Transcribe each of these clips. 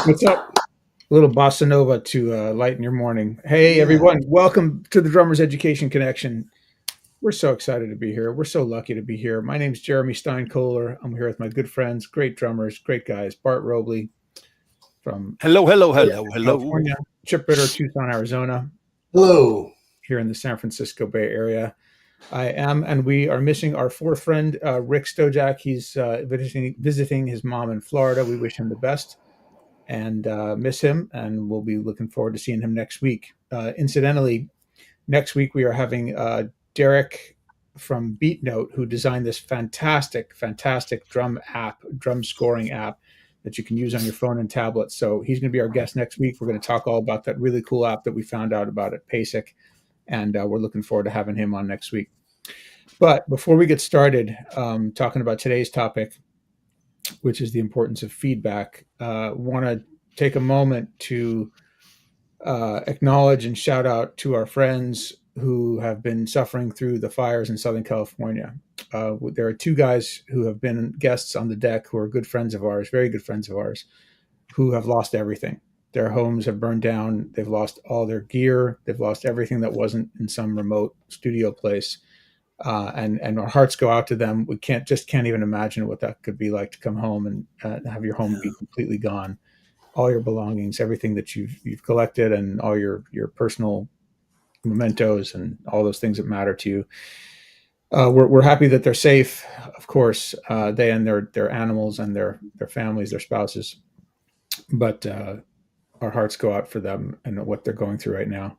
What's up? A little bossa nova to lighten your morning. Hey, Yeah. everyone. Welcome to the Drummers Education Connection. We're so excited to be here. We're so lucky to be here. My name's Jeremy Steinkohler. I'm here with my good friends, great drummers, great guys, Bart Robley from Hello, hello, hello, hello. California, Chip Ritter, Tucson, Arizona, Hello. here in the San Francisco Bay Area. I am, and we are missing our fourth friend, Rick Stojak. He's visiting his mom in Florida. We wish him the best and miss him, and we'll be looking forward to seeing him next week. Incidentally, next week we are having Derek from Beat Note, who designed this fantastic drum scoring app that you can use on your phone and tablet. So he's going to be our guest next week. We're going to talk all about that really cool app that we found out about at PASIC, and we're looking forward to having him on next week. But before we get started talking about today's topic, which is the importance of feedback, want to take a moment to acknowledge and shout out to our friends who have been suffering through the fires in Southern California. There are two guys who have been guests on the deck who are good friends of ours, very good friends of ours, who have lost everything. Their homes have burned down. They've lost all their gear. They've lost everything that wasn't in some remote studio place. And our hearts go out to them. We can't even imagine what that could be like to come home and have your home be completely gone, all your belongings, everything that you've collected, and all your personal mementos and all those things that matter to you. We're happy that they're safe, of course, they and their animals and their families, their spouses. But our hearts go out for them and what they're going through right now.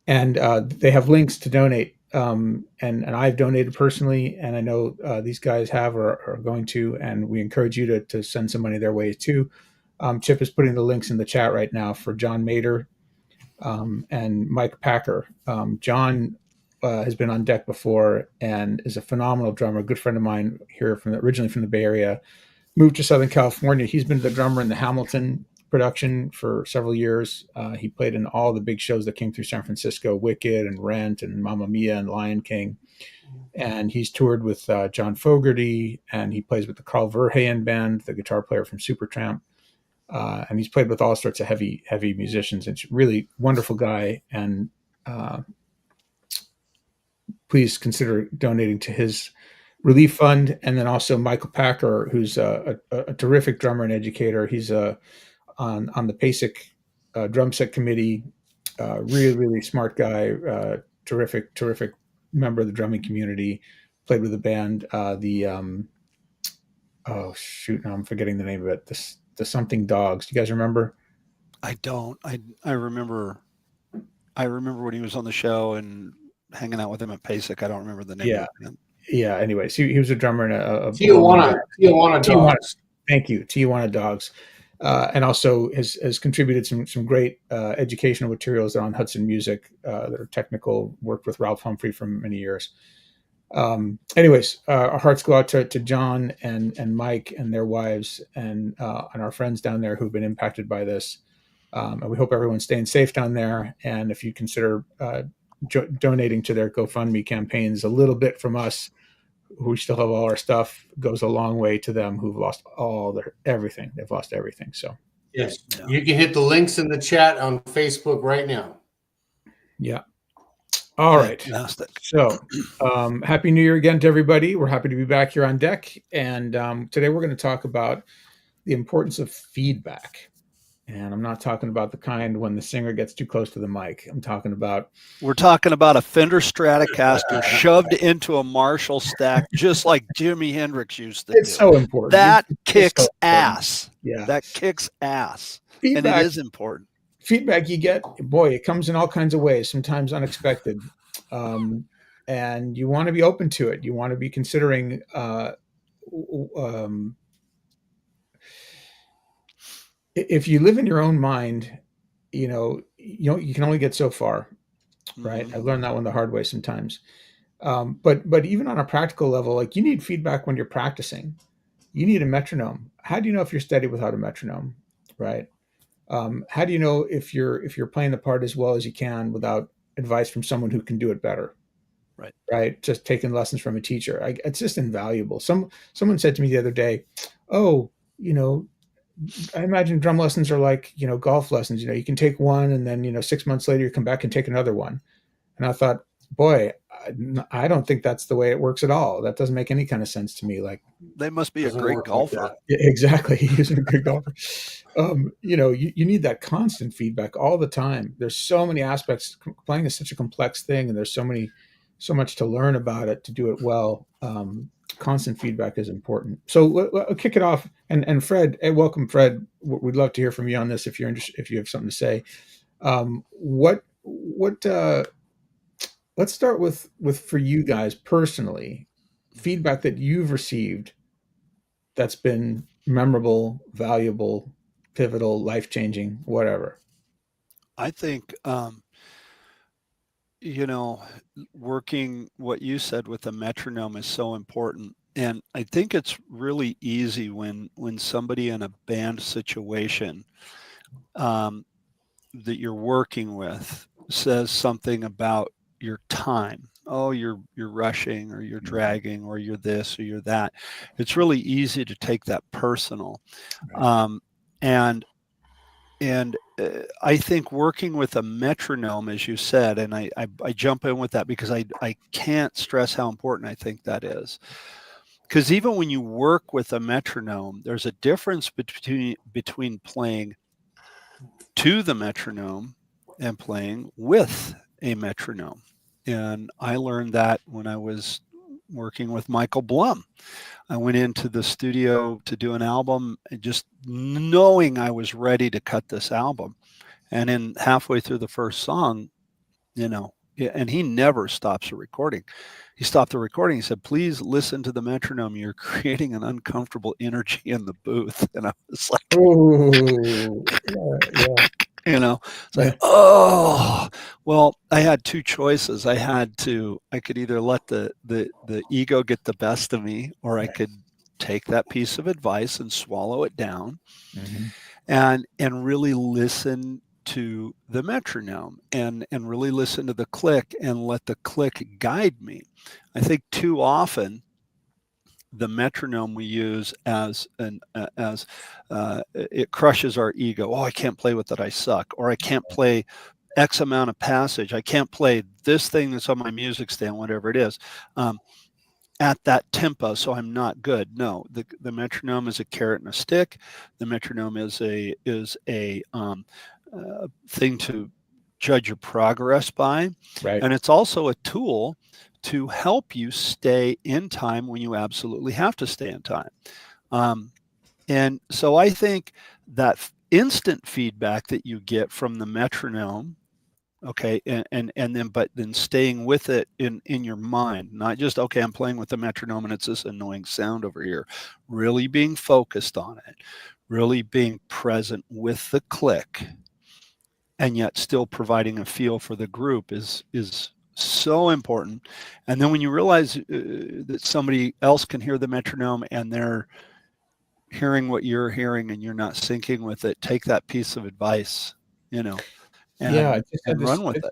And they have links to donate. And I've donated personally, and I know these guys have or are going to, and we encourage you to send some money their way too. Chip is putting the links in the chat right now for John Mader and Mike Packer. John has been on deck before and is a phenomenal drummer, a good friend of mine here originally from the Bay Area, moved to Southern California. He's been the drummer in the Hamilton production for several years. He played in all the big shows that came through San Francisco, Wicked and Rent and Mamma Mia and Lion King. And he's toured with John Fogerty, and he plays with the Carl Verheyen band, the guitar player from Supertramp. And he's played with all sorts of heavy musicians. It's really wonderful guy, and please consider donating to his relief fund. And then also Michael Packer, who's a terrific drummer and educator. He's on the PASIC drum set committee. Really smart guy. Terrific member of the drumming community. Played with the band. Oh shoot, now I'm forgetting the name of it. The something dogs. Do you guys remember? I don't. I remember. I remember when he was on the show and hanging out with him at PASIC. I don't remember the name of Yeah, the band. yeah. Anyways, he was a drummer in a well-known Tijuana. band. Tijuana Tijuana. Dogs. Thank you, Tijuana Dogs. And also has contributed some great educational materials on Hudson Music that are technical. Worked with Ralph Humphrey for many years. Anyways, our hearts go out to John and Mike and their wives and our friends down there who've been impacted by this. And we hope everyone's staying safe down there. And if you consider donating to their GoFundMe campaigns, a little bit from us, who still have all our stuff, goes a long way to them who've lost all their everything. They've lost everything. So Yes. Yeah. You can hit the links in the chat on Facebook right now. yeah. All right. Fantastic. So happy New Year again to everybody. We're happy to be back here on deck. And today we're going to talk about the importance of feedback. And I'm not talking about the kind when the singer gets too close to the mic. I'm talking about We're talking about a Fender Stratocaster shoved into a Marshall stack, just like Jimi Hendrix used to do. it's so important. That It's kicks so important. ass. Yeah. That kicks ass. And it Feedback is important. feedback you get, boy, it comes in all kinds of ways, sometimes unexpected. And you want to be open to it. You want to be considering if you live in your own mind, you can only get so far, right? Mhm. I've learned that one the hard way sometimes. But even on a practical level, like you need feedback when you're practicing. You need a metronome. How do you know if you're steady without a metronome, right? How do you know if you're playing the part as well as you can without advice from someone who can do it better? Right. Right? Just taking lessons from a teacher. It's just invaluable. Someone said to me the other day, "Oh, you know, I imagine drum lessons are like, golf lessons. You can take one and then, 6 months later you come back and take another one. And I thought, boy, I don't think that's the way it works at all. That doesn't make any kind of sense to me. Like, They must be a Doesn't great work like golfer. that. yeah, exactly. He's a good golfer. You need that constant feedback all the time. There's so many aspects. Playing is such a complex thing, and there's so much to learn about it to do it well. Constant feedback is important. So I'll kick it off. And Fred, welcome, Fred. We'd love to hear from you on this if you're interested, if you have something to say. What let's start with for you guys personally, feedback that you've received that's been memorable, valuable, pivotal, life changing, whatever. I think, you know, working what you said with the metronome is so important. And I think it's really easy when somebody in a band situation um, that you're working with says something about your time. Oh, you're rushing, or you're dragging, or you're this, or you're that. It's really easy to take that personal. Right. Um, and I think working with a metronome, as you said, and I jump in with that because I can't stress how important I think that is. Because even when you work with a metronome, there's a difference between playing to the metronome and playing with a metronome. And I learned that when I was working with Michael Blum. I went into the studio to do an album, just knowing I was ready to cut this album. And in halfway through the first song, and he never stops a recording. He stopped the recording. He said, "Please listen to the metronome. You're creating an uncomfortable energy in the booth." And I was like, Oh, yeah, it's like, yeah, oh, well, I had two choices. I could either let the ego get the best of me, or I right. could take that piece of advice and swallow it down Hmm. and really listen to the metronome and really listen to the click and let the click guide me. I think too often the metronome we use as it crushes our ego. Oh, I can't play with it, I suck. Or I can't play X amount of passage. I can't play this thing that's on my music stand, whatever it is. At that tempo, so I'm not good. No, the metronome is a carrot and a stick. The metronome is a thing to judge your progress by, Right. and it's also a tool to help you stay in time when you absolutely have to stay in time. Um, and so I think that instant feedback that you get from the metronome, okay, and then but then staying with it in your mind, not just, okay, I'm playing with the metronome and it's this annoying sound over here. Really being focused on it, really being present with the click, and yet still providing a feel for the group is so important. And then when you realize that somebody else can hear the metronome and they're hearing what you're hearing and you're not syncing with it, take that piece of advice, you know, Yeah, I and just had and this. run with it.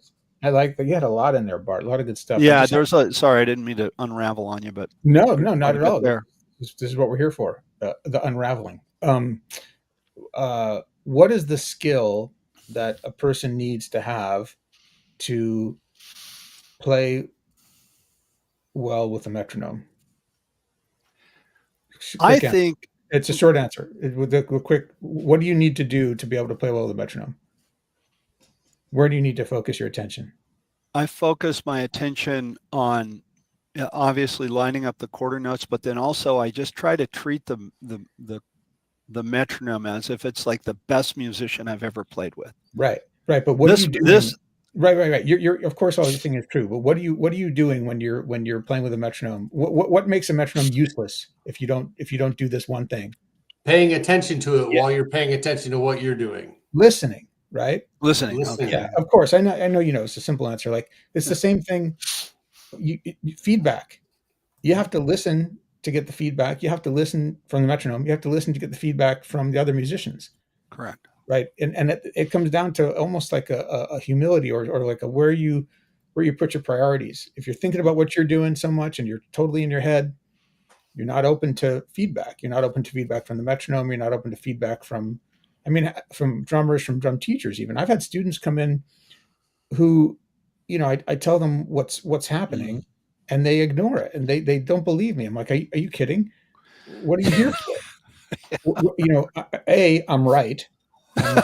I like that. You had a lot in there, Bart. A lot of good stuff. I Yeah, just had there's a sorry, I didn't mean to unravel on you, but no, there's no, quite not a at bit all. there. This is what we're here for. The unraveling. What is the skill that a person needs to have to play well with a metronome? I Quick answer. think It's a short answer. With the quick, what do you need to do to be able to play well with a metronome? Where do you need to focus your attention? I focus my attention on, yeah, obviously lining up the quarter notes, but then also I just try to treat the metronome as if it's like the best musician I've ever played with. Right, right. But what are This you this doing? Right, right, right. You're of course everything is true. But what are you doing when you're playing with a metronome? What makes a metronome useless if you don't do this one thing? Paying attention to it Yeah, while you're paying attention to what you're doing. listening. Right. listening, Yeah, okay. Listening. of course. I know. It's a simple answer. Like it's the same thing. Feedback. You have to listen to get the feedback. You have to listen from the metronome. You have to listen to get the feedback from the other musicians. Correct. Right. And it comes down to almost like a humility or like a where you put your priorities. If you're thinking about what you're doing so much and you're totally in your head, You're not open to feedback. You're not open to feedback from the metronome. You're not open to feedback from, I mean, from drummers, from drum teachers. Even I've had students come in who, I tell them what's Mm. happening, and they ignore it, and they don't believe me. I'm like, are you kidding? What are you here for? I'm right, and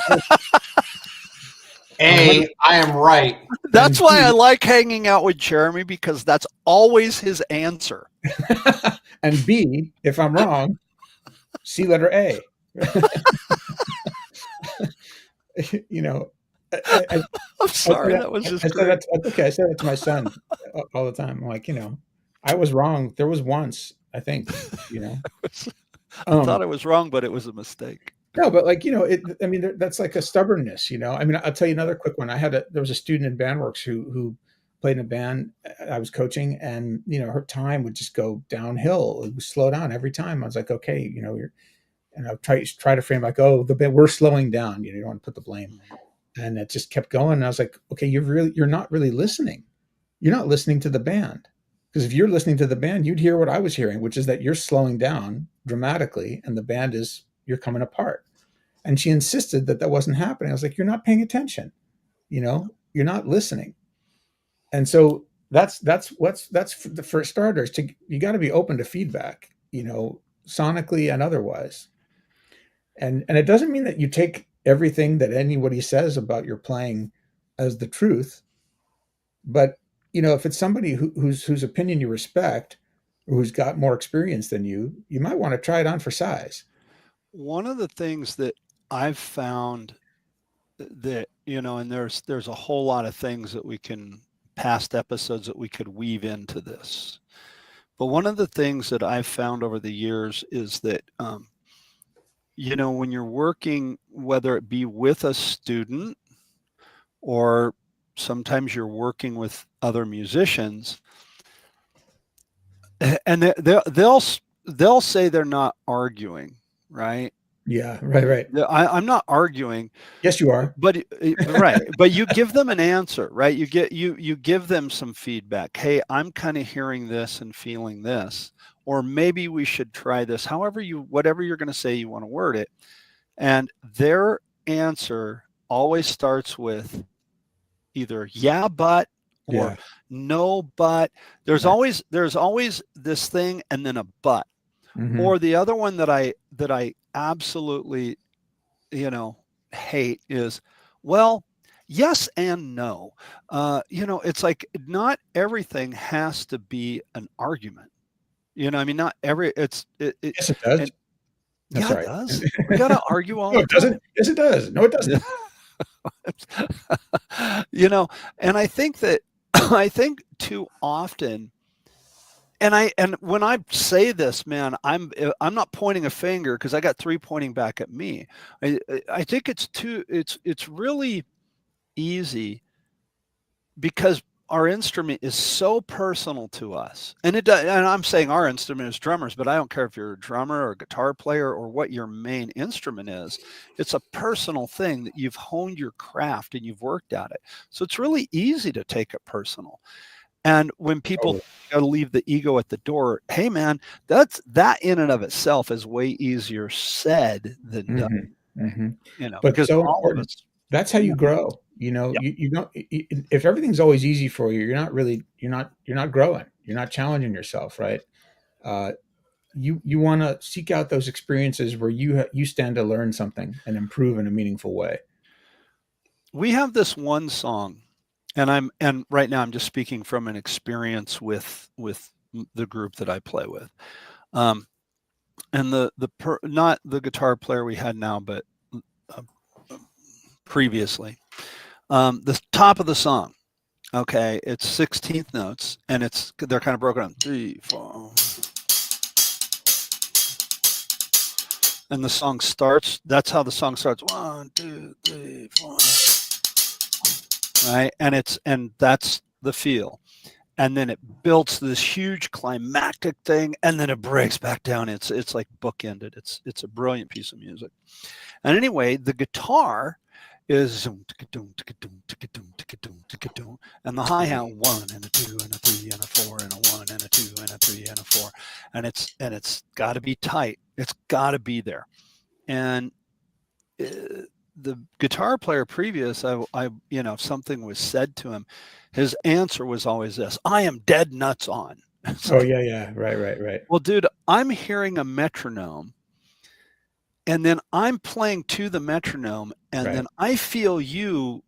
I'm 100, I am right. That's and why I B, like hanging out with Jeremy, because that's always his answer. and B, if I'm wrong, C letter A. you know, I, I'm I say sorry, that. that was just I say great. that. Okay, I say that to my son all the time. I'm like, I was wrong. There was once, I think. You know, I thought um, I was wrong, but it was a mistake. no, but like I mean, that's like a stubbornness. I mean, I'll tell you another quick one. There was a student in BandWorks who played in a band I was coaching, and her time would just go downhill. It would slow down every time. I was like, okay, and I try to frame like, oh, the band, we're slowing down. You don't want to put the blame, and it just kept going. And I was like, okay, you're not really listening. You're not listening to the band. Because if you're listening to the band, you'd hear what I was hearing, which is that you're slowing down dramatically and the band you're coming apart. And she insisted that that wasn't happening. I was like, you're not paying attention. You're not listening. And so for starters, you got to be open to feedback, sonically and otherwise. And it doesn't mean that you take everything that anybody says about your playing as the truth. But if it's somebody whose opinion you respect, or who's got more experience than you might want to try it on for size. One of the things that I've found that, and there's a whole lot of things that we can, past episodes that we could weave into this. But one of the things that I've found over the years is that, when you're working, whether it be with a student or sometimes you're working with other musicians, and they'll say they're not arguing, right? Yeah, right. I'm not arguing, Yes, you are. but right, but you give them an answer, right? You give them some feedback. Hey, I'm kind of hearing this and feeling this, or maybe we should try this. Whatever you're going to say, you want to word it, and their answer always starts with either yeah but, or Yeah, no but. there's right. always there's always this thing and then a but. Hmm. Or the other one that I absolutely, hate is, well, yes and no. It's like not everything has to be an argument. I mean, not every Yes, it does. and That's yeah, it right. does. We got to argue all No, the it doesn't. time. Yes, it does. No, it doesn't. you know, and I think that I think too often, and when I say this, man, I'm not pointing a finger because I got three pointing back at me. I think it's really easy because our instrument is so personal to us, and I'm saying our instrument is drummers, but I don't care if you're a drummer or a guitar player or what your main instrument is. It's a personal thing that you've honed your craft and you've worked at it, so it's really easy to take it personal. And when people Totally. got to leave the ego at the door, hey man, that in and of itself is way easier said than done. Hmm. Hmm. But Because so all of important. us, That's how yeah, you grow. yeah. You don't. If everything's always easy for you, you're not growing. You're not challenging yourself, right? Uh, you want to seek out those experiences where you stand to learn something and improve in a meaningful way. We have this one song, and right now I'm just speaking from an experience with the group that I play with. Um, and not the guitar player we had now, but uh, previously. The top of the song, okay, it's 16th notes, and they're kind of broken up, 3, 4, and the song starts. That's how the song starts. 1, 2, 3, 4, right, and that's the feel. And then it builds this huge climactic thing, and then it breaks back down. It's like bookended. It's a brilliant piece of music. And anyway, the guitar is, and the hi-hat 1 and a 2 and a 3 and a 4 and a 1 and a 2 and a 3 and a 4, and it's got to be tight. It's got to be there. And the guitar player previous, if something was said to him, his answer was always this: "I am dead nuts on." It's Oh like, yeah. Right. well, dude, I'm hearing a metronome, and then I'm playing to the metronome, and Right. then I feel you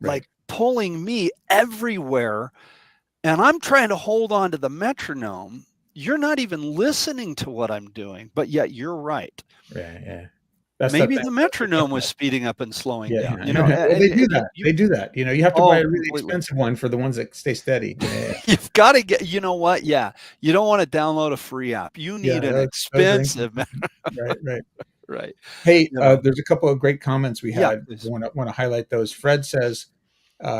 Right. like pulling me everywhere, and I'm trying to hold on to the metronome. You're not even listening to what I'm doing, but yet you're right. Yeah. That's that Maybe thing the that we're metronome talking was about. speeding up and slowing Yeah. down. You know, Well, they do that. you They do that. You have to buy oh, a really completely. expensive one for the ones that stay steady. You've got to get. You know what? Yeah, you don't want to download a free app. You Yeah. need an Those are expensive, right. right? Hey, You know. there's a couple of great comments we Yeah, had. I please. want to highlight those. Fred says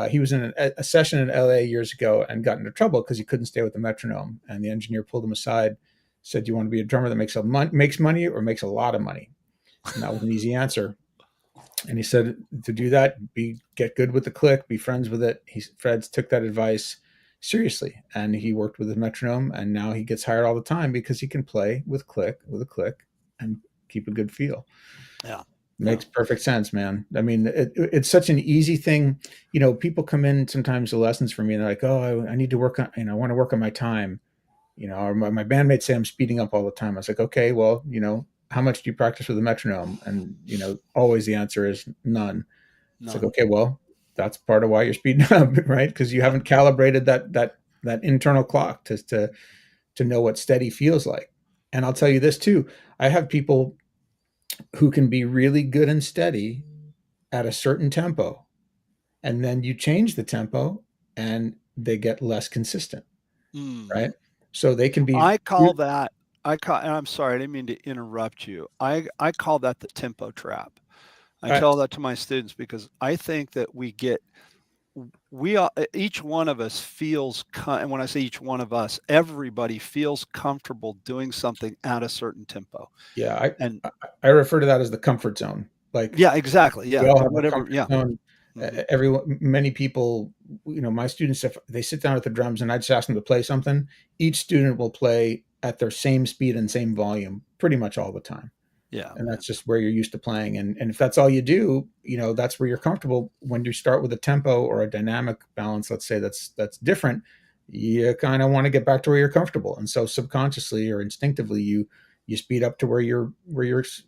he was in a session in LA years ago and got into trouble because he couldn't stay with the metronome, and the engineer pulled him aside, said, "Do you want to be a drummer that makes money or makes a lot of money?" And that was an easy answer. And he said to do that, get good with the click, be friends with it. Fred took that advice seriously, and he worked with the metronome, and now he gets hired all the time because he can play with a click, and keep a good feel. Yeah. Makes perfect sense, man. I mean, it's such an easy thing. People come in sometimes to lessons for me, and they're like, "Oh, I need to work on, I want to work on my time." Or my bandmates say I'm speeding up all the time. I was like, okay, well, how much do you practice with a metronome? And always the answer is none. It's like, None. okay, well, that's part of why you're speeding up, right? Because you Yeah. haven't calibrated that internal clock to know what steady feels like. And I'll tell you this too: I have people who can be really good and steady at a certain tempo, and then you change the tempo, and they get less consistent, Mm. right? So they can be. I call that. And I'm sorry, I didn't mean to interrupt you. I call that the tempo trap. I I, tell that to my students because I think that we are, each one of us feels, and when I say each one of us, everybody feels comfortable doing something at a certain tempo. Yeah, And I refer to that as the comfort zone. Like yeah, exactly. we Yeah. all have a Whatever. comfort Yeah. zone. Hmm. Many people, my students, if they sit down at the drums and I just ask them to play something, each student will play at their same speed and same volume pretty much all the time. Yeah. And that's just where you're used to playing. And if that's all you do, that's where you're comfortable. When you start with a tempo or a dynamic balance, let's say that's different, you kind of want to get back to where you're comfortable. And so subconsciously or instinctively, you speed up to where you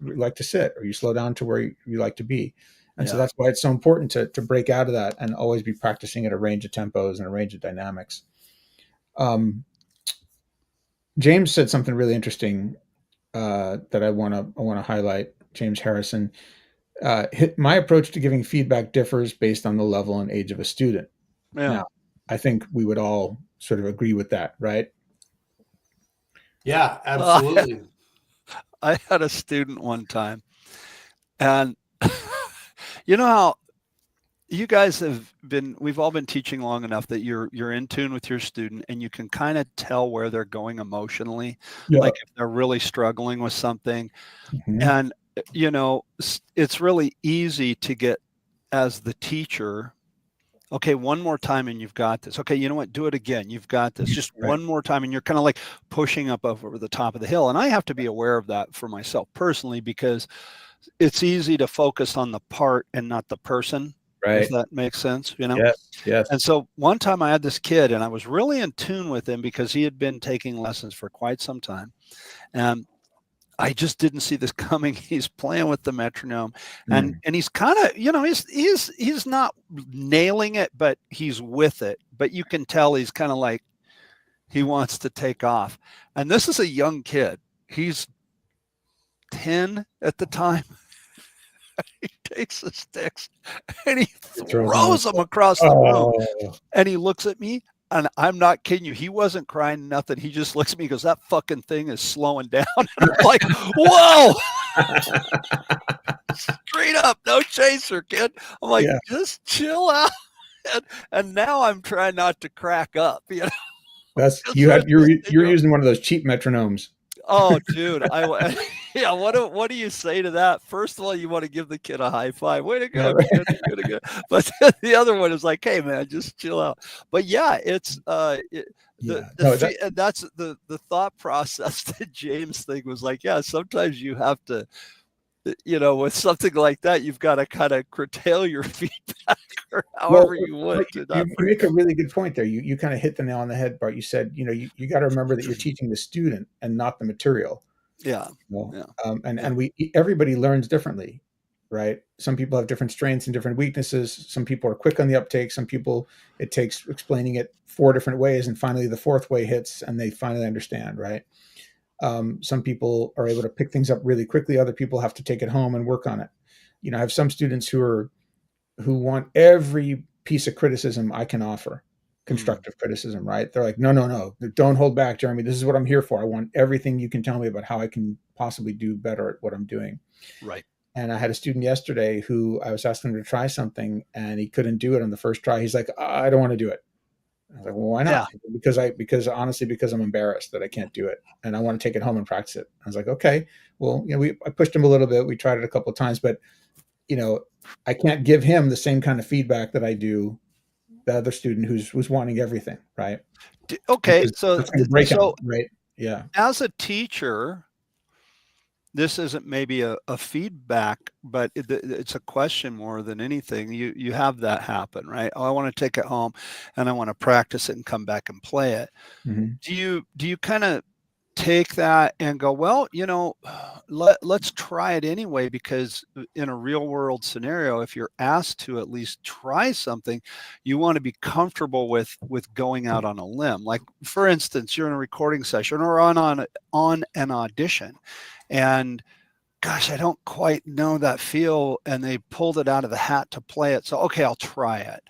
like to sit, or you slow down to where you like to be. And so Yeah. that's why it's so important to break out of that and always be practicing at a range of tempos and a range of dynamics. Um, James said something really interesting that I want to highlight. James Harrison. My approach to giving feedback differs based on the level and age of a student. Yeah. Now, I think we would all sort of agree with that, right? Yeah, Well, absolutely. I had a student one time, and you know how you guys we've all been teaching long enough that you're in tune with your student and you can kind of tell where they're going emotionally, Yeah. like if they're really struggling with something. Mhm. And it's really easy to get, as the teacher, okay, one more time and you've got this. Okay, you know what? Do it again. You've got this. Just Right. one more time. And you're kind of like pushing up over the top of the hill. And I have to be aware of that for myself personally, because it's easy to focus on the part and not the person, if Right. that makes sense, you know? Yes. Yes. And so one time I had this kid and I was really in tune with him because he had been taking lessons for quite some time. And I just didn't see this coming. He's playing with the metronome, and Mm. he's kind of, he's not nailing it, but he's with it. But you can tell he's kind of like he wants to take off. And this is a young kid. He's 10 at the time. He takes the sticks and he Throws them on the throws them floor. across the room. Oh. And he looks at me, and I'm not kidding you. He wasn't crying, nothing. He just looks at me and goes, "That fucking thing is slowing down." And I'm like, whoa. Straight up, no chaser, kid. I'm like, Yeah. just chill out. And now I'm trying not to crack up, That's because there's this you're syndrome. using one of those cheap metronomes. Oh, dude, I Yeah, what do you say to that? First of all, you want to give the kid a high five. Way to Yeah, go, right. kid. Way to go. But the other one is like, hey man, just chill out. But yeah, it's Yeah. No, that that's the thought process that James thing was like, yeah, sometimes you have to, with something like that, you've got to kind of curtail your feedback or well, however you but would to you not you put make a really good point there. You kind of hit the nail on the head, Bart. You said, you got to remember that you're teaching the student and not the material. yeah, Well, yeah, and yeah, and we everybody learns differently, right? Some people have different strengths and different weaknesses. Some people are quick on the uptake. Some people, it takes explaining it four different ways, and finally the fourth way hits, and they finally understand, right? Some people are able to pick things up really quickly. Other people have to take it home and work on it. I have some students who want every piece of criticism I can offer, mm, constructive criticism, right? They're like, no, no, no, don't hold back, Jeremy. This is what I'm here for. I want everything you can tell me about how I can possibly do better at what I'm doing. right. And I had a student yesterday who I was asking him to try something and he couldn't do it on the first try. He's like, I don't want to do it. I was like, well, why Yeah. not? Because honestly, because I'm embarrassed that I can't do it and I want to take it home and practice it. I was like, okay, well, I pushed him a little bit. We tried it a couple of times, but you know, I can't give him the same kind of feedback that I do the other student who's wanting everything, right? Okay, Because that's going to break him, right? Yeah. as a teacher, this isn't maybe a feedback, but it's a question more than anything. You have that happen, right? Oh, I want to take it home and I want to practice it and come back and play it. Hmm. Do you kind of take that and go, well, let's try it anyway, because in a real world scenario, if you're asked to at least try something, you want to be comfortable with going out on a limb. Like for instance, you're in a recording session or on an audition, and gosh, I don't quite know that feel, and they pulled it out of the hat to play it. So okay, I'll try it.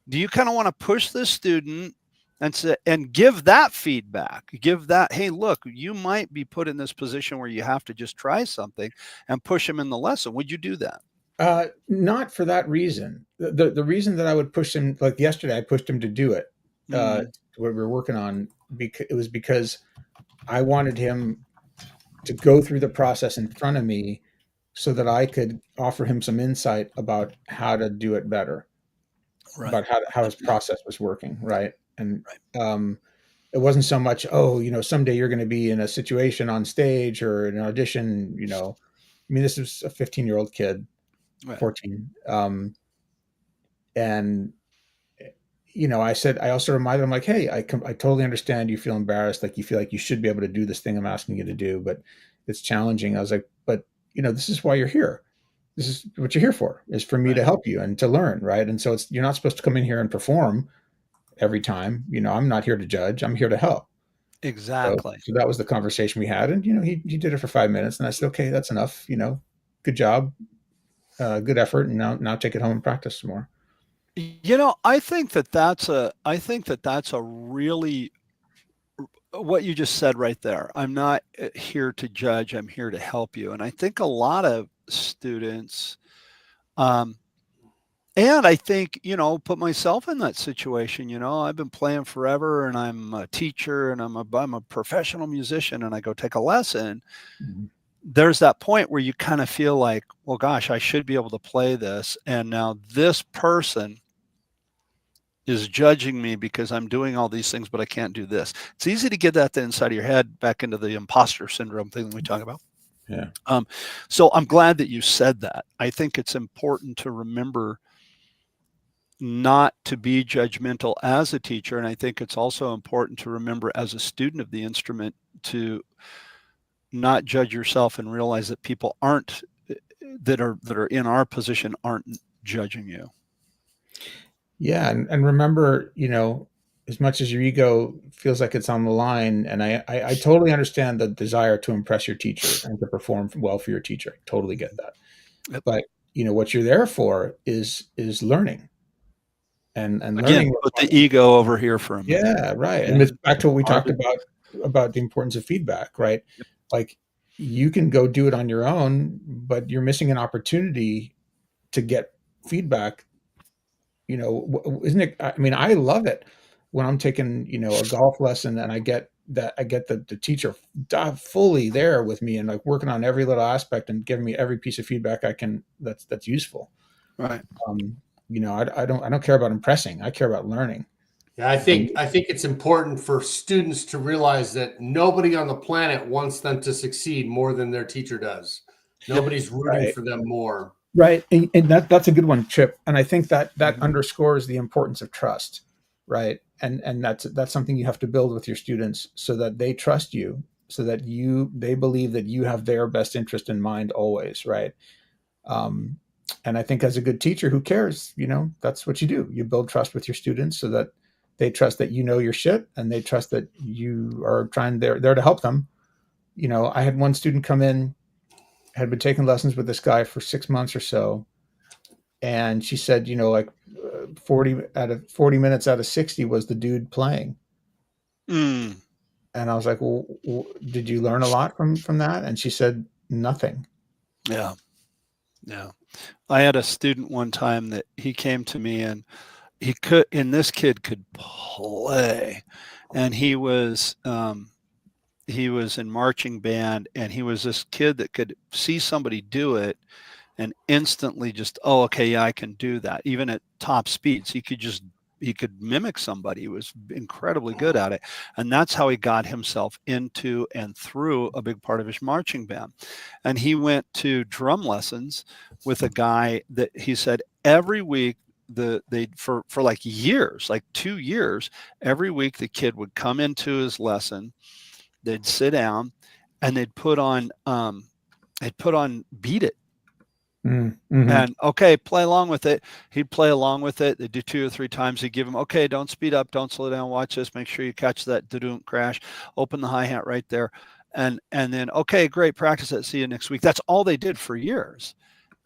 Do you kind of want to push the student and say, and give that feedback, give that, hey, look, you might be put in this position where you have to just try something, and push them in the lesson? Would you do that? Not for that reason. The reason that I would push him, like yesterday, I pushed him to do it. Mm, What we were working on, because it was because I wanted him to go through the process in front of me, so that I could offer him some insight about how to do it better, right, about how his process was working, right? And right, um, it wasn't so much, oh, someday you're going to be in a situation on stage or in an audition. I mean, this is a 15-year-old kid, right. 14, and I also reminded him, like, hey, I totally understand you feel embarrassed, like you feel like you should be able to do this thing I'm asking you to do, but it's challenging. I was like, but this is why you're here. This is what you're here for, is for me Right. to help you and to learn, right? And so you're not supposed to come in here and perform every time. I'm not here to judge. I'm here to help. So, Exactly. so that was the conversation we had, and he did it for 5 minutes, and I said, okay, that's enough. Good job, good effort, and now take it home and practice some more. I think that that's a really, what you just said right there. I'm not here to judge. I'm here to help you. And I think a lot of students, um, and I think, put myself in that situation. I've been playing forever and I'm a teacher and I'm a professional musician, and I go take a lesson. Mhm. There's that point where you kind of feel like, well, gosh, I should be able to play this. And now this person is judging me because I'm doing all these things, but I can't do this. It's easy to get that inside of your head, back into the imposter syndrome thing that we talk about. Yeah. Um, so I'm glad that you said that. I think it's important to remember not to be judgmental as a teacher. And I think it's also important to remember as a student of the instrument to not judge yourself and realize that people aren't, that are in our position, aren't judging you. Yeah, and remember, as much as your ego feels like it's on the line, and I totally understand the desire to impress your teacher and to perform well for your teacher. I totally get that. Yep. But what you're there for is learning, and Again, learning. put the ego over here for a minute. Yeah, right. And Yeah. it's back to what we Hard talked to, about the importance of feedback, right? Like, you can go do it on your own, but you're missing an opportunity to get feedback. Isn't it? I mean, I love it when I'm taking, a golf lesson and I get, that I get the teacher fully there with me and like working on every little aspect and giving me every piece of feedback I can that's useful. Right. Um, I don't care about impressing. I care about learning. Yeah, I think it's important for students to realize that nobody on the planet wants them to succeed more than their teacher does. Yep. Nobody's rooting Right. for them more. Right. And that's a good one, Chip. And I think that Mhm. underscores the importance of trust. Right. And that's something you have to build with your students so that they trust you, so that they believe that you have their best interest in mind always. Right. Um, and I think as a good teacher who cares, that's what you do. You build trust with your students so that they trust that you know your shit and they trust that you are trying there to help them. I had one student come in, had been taking lessons with this guy for 6 months or so. And she said, 40 minutes out of 60 was the dude playing. Mm. And I was like, well, did you learn a lot from that? And she said, nothing. Yeah. Yeah. I had a student one time that he came to me and this kid could play, and he was in marching band, and he was this kid that could see somebody do it and instantly just, oh, okay, yeah, I can do that. Even at top speeds, he could mimic somebody. He was incredibly good at it. And that's how he got himself into and through a big part of his marching band. And he went to drum lessons with a guy that he said every week, for like years, like 2 years, every week the kid would come into his lesson, they'd sit down, and they'd put on Beat It. Mm-hmm. And okay, play along with it. He'd play along with it. They'd do 2 or 3 times. He'd give him, okay, don't speed up, don't slow down, watch this, make sure you catch that da-doom crash, open the hi-hat right there. And then, okay, great, practice it, see you next week. That's all they did for years.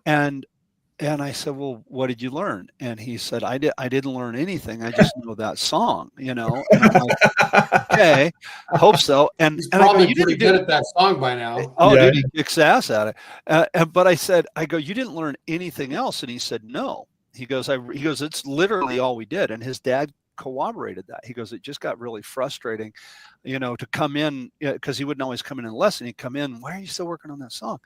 And I said, well, what did you learn? And he said, I didn't learn anything. I just know that song, And I'm like, okay, hope so. And He's I go, probably you pretty didn't do. good at that song by now. Oh, Yeah. dude, he kicks ass at it. But I go, you didn't learn anything else? And he said, no. He goes, it's literally all we did. And his dad corroborated that. He goes, it just got really frustrating, to come in, because he wouldn't always come in and lesson. He'd come in, why are you still working on that song?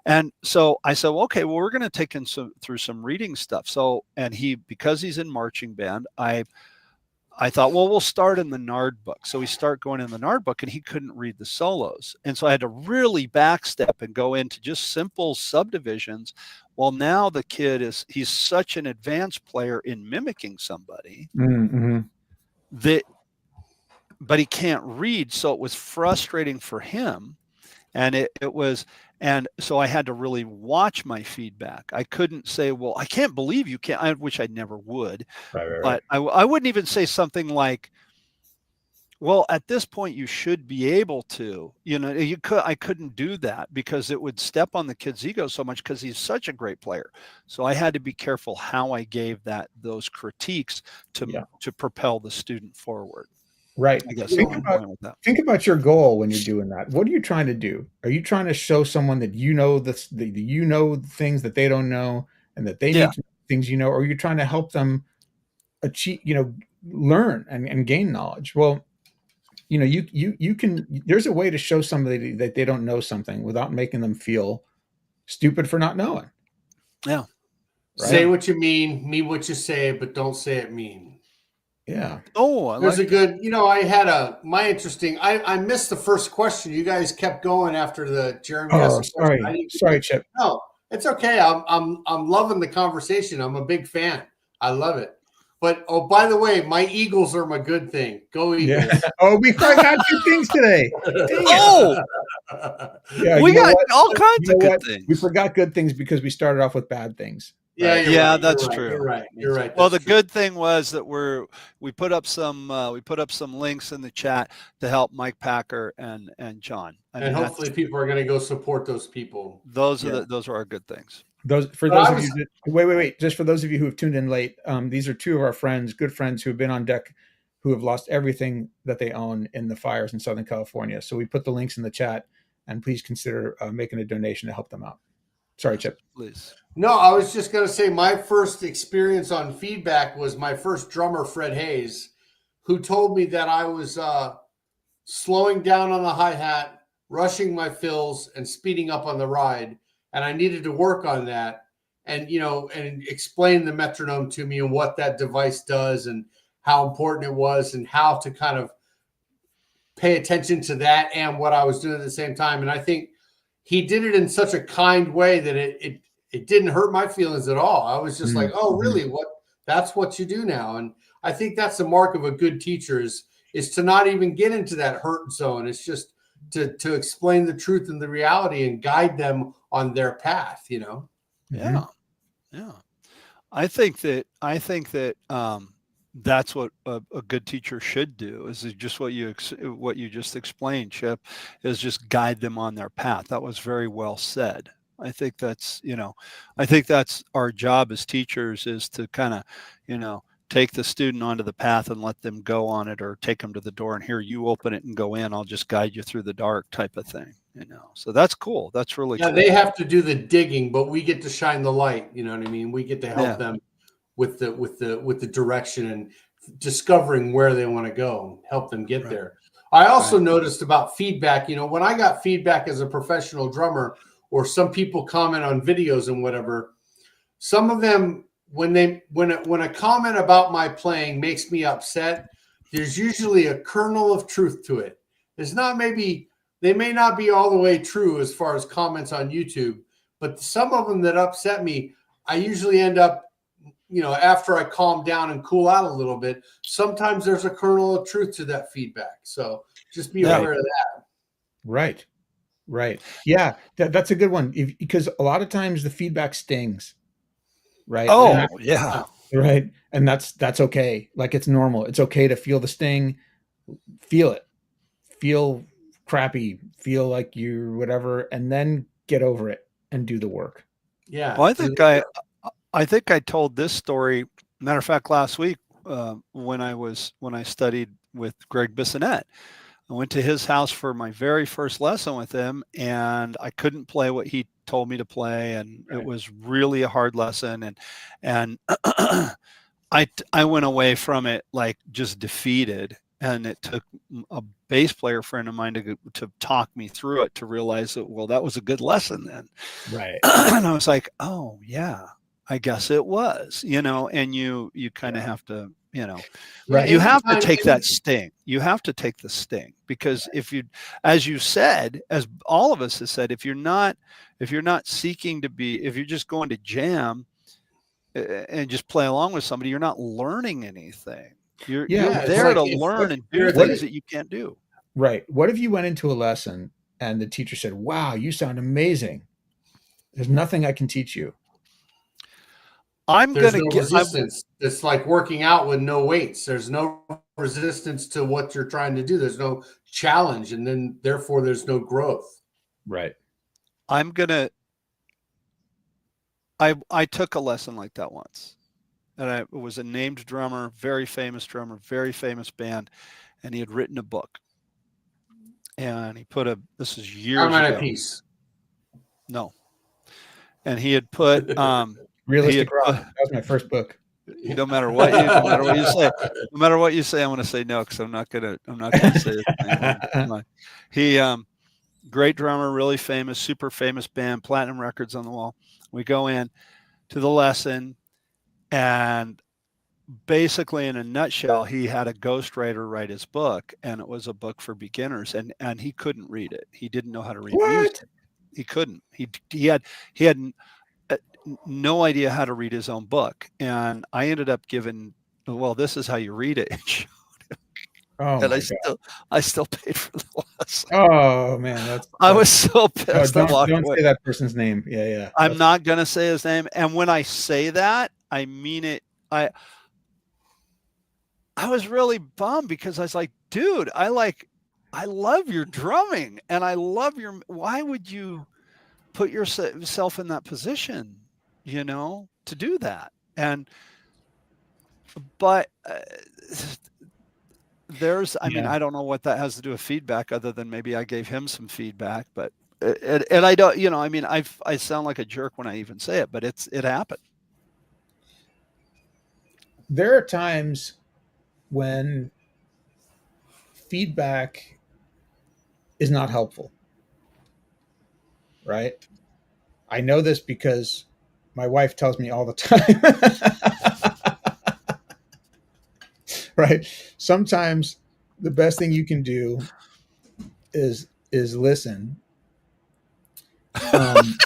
And so I said, well, okay, well, we're going to take him through some reading stuff. So, and because he's in marching band, I thought, well, we'll start in the Nard book. So we start going in the Nard book, and he couldn't read the solos. And so I had to really backstep and go into just simple subdivisions. Well, now the kid he's such an advanced player in mimicking somebody Mm-hmm. but he can't read. So it was frustrating for him. And it was, and so I had to really watch my feedback. I couldn't say, well, I can't believe you can't, which I never would. Right. But I wouldn't even say something like, well, at this point you should be able to, I couldn't do that because it would step on the kid's ego so much because he's such a great player. So I had to be careful how I gave those critiques to propel the student forward. Right. I guess Think about your goal when you're doing that. What are you trying to do? Are you trying to show someone that you know things that they don't know and that they need to know things or are you trying to help them achieve, learn and gain knowledge? Well, you can, there's a way to show somebody that they don't know something without making them feel stupid for not knowing. Yeah. Right? Say what you mean what you say, but don't say it mean. Yeah. Oh, there's a good, I had I missed the first question. You guys kept going after the Jeremy. Oh, sorry, Chip. No, it's okay. I'm loving the conversation. I'm a big fan. I love it. But by the way, my Eagles are my good thing. Go Eagles! Yeah. Oh, we forgot good things today. Yeah, we got all kinds of good things. We forgot good things because we started off with bad things. Right? Yeah, right. That's you're true. You're right. Well, the good thing was that we put up some links in the chat to help Mike Packer and John. And hopefully people are going to go support those people. Those are our good things. Just for those of you who have tuned in late, these are two of our good friends who have been on deck, who have lost everything that they own in the fires in Southern California. So we put the links in the chat, and please consider making a donation to help them out. Sorry, Chip. Please. No, I was just going to say my first experience on feedback was my first drummer, Fred Hayes, who told me that I was slowing down on the hi-hat, rushing my fills, and speeding up on the ride. And I needed to work on that and, and explain the metronome to me and what that device does and how important it was and how to kind of pay attention to that and what I was doing at the same time. And I think he did it in such a kind way that it didn't hurt my feelings at all. I was just like, oh, really? That's what you do now. And I think that's the mark of a good teacher is to not even get into that hurt zone. It's just to explain the truth and the reality and guide them on their path, Yeah. Yeah. I think that that's what a good teacher should do is just what you just explained, Chip, is just guide them on their path. That was very well said. I think that's our job as teachers is to kind of, take the student onto the path and let them go on it, or take them to the door and here, you open it and go in. I'll just guide you through the dark type of thing, So that's cool. That's really cool. They have to do the digging, but we get to shine the light. You know what I mean? We get to help them with the direction and discovering where they want to go, help them get there. I also noticed about feedback, when I got feedback as a professional drummer, or some people comment on videos and whatever, some of them, when a comment about my playing makes me upset, there's usually a kernel of truth to it. There's not they may not be all the way true as far as comments on YouTube, but some of them that upset me, I usually end up, after I calm down and cool out a little bit, sometimes there's a kernel of truth to that feedback. So just be aware of that. Right. Yeah, that's a good one, because a lot of times the feedback stings. Right. Oh, yeah. Right. And that's okay. Like, it's normal. It's okay to feel the sting, feel it, feel crappy, feel like you're whatever, and then get over it and do the work. Yeah. Well, I think I told this story. Matter of fact, last week when I studied with Greg Bissonette, I went to his house for my very first lesson with him, and I couldn't play what he told me to play, and it was really a hard lesson, and I went away from it like just defeated, and it took a bass player friend of mine to talk me through it, to realize that, well, that was a good lesson then. Right. And I was like, oh yeah, I guess it was, and you kind of have to, Right. you have to take that sting. You have to take the sting, because if you, as you said, as all of us have said, if you're not seeking to be, if you're just going to jam and just play along with somebody, you're not learning anything. You're there to learn and do things that you can't do. Right. What if you went into a lesson and the teacher said, wow, you sound amazing. There's nothing I can teach you. There's no resistance. It's like working out with no weights. There's no resistance to what you're trying to do. There's no challenge, and then therefore there's no growth. Right. I took a lesson like that once, and it was a named drummer, very famous band, and he had written a book, and he put this is years ago. Piece. No, and he had put Realistic Rock. That was my first book. No matter what you say, I'm going to say no, because I'm not going to say it. He, great drummer, really famous, super famous band, platinum records on the wall. We go in to the lesson, and basically, in a nutshell, he had a ghostwriter write his book, and it was a book for beginners, and he couldn't read it. He didn't know how to read music. He couldn't. He had no idea how to read his own book, and I ended up giving, well, this is how you read it. And I still paid for the lesson. Oh man, I was so pissed. Don't say that person's name. Yeah. I'm not gonna say his name, and when I say that, I mean it. I was really bummed, because I was like, dude, I love your drumming, and I love why would you put yourself in that position, to do that? But I don't know what that has to do with feedback, other than maybe I gave him some feedback, but and I don't, I sound like a jerk when I even say it, but it happened. There are times when feedback is not helpful, right? I know this because my wife tells me all the time. Right? Sometimes the best thing you can do is listen. Um,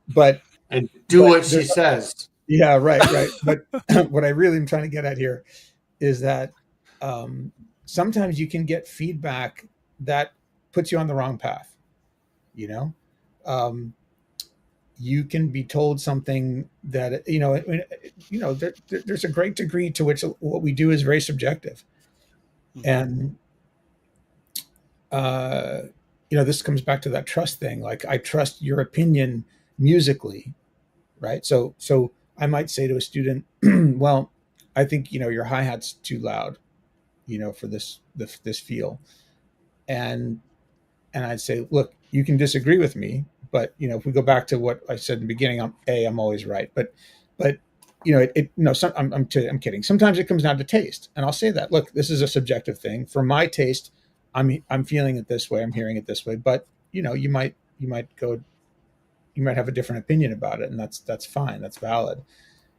but And do but what she says. yeah, right. But what I really am trying to get at here is that um, sometimes you can get feedback that puts you on the wrong path. You know, um, you can be told something that there's a great degree to which what we do is very subjective, Mhm. and uh, this comes back to that trust thing. Like, I trust your opinion musically, right? So I might say to a student, well, I think your hi-hat's too loud, for this feel. And and I'd say, look, you can disagree with me, but if we go back to what I said in the beginning, I'm always right. But no, I'm kidding. Sometimes it comes down to taste, and I'll say that. Look, this is a subjective thing. For my taste, I'm feeling it this way. I'm hearing it this way. But you might have a different opinion about it, and that's fine. That's valid.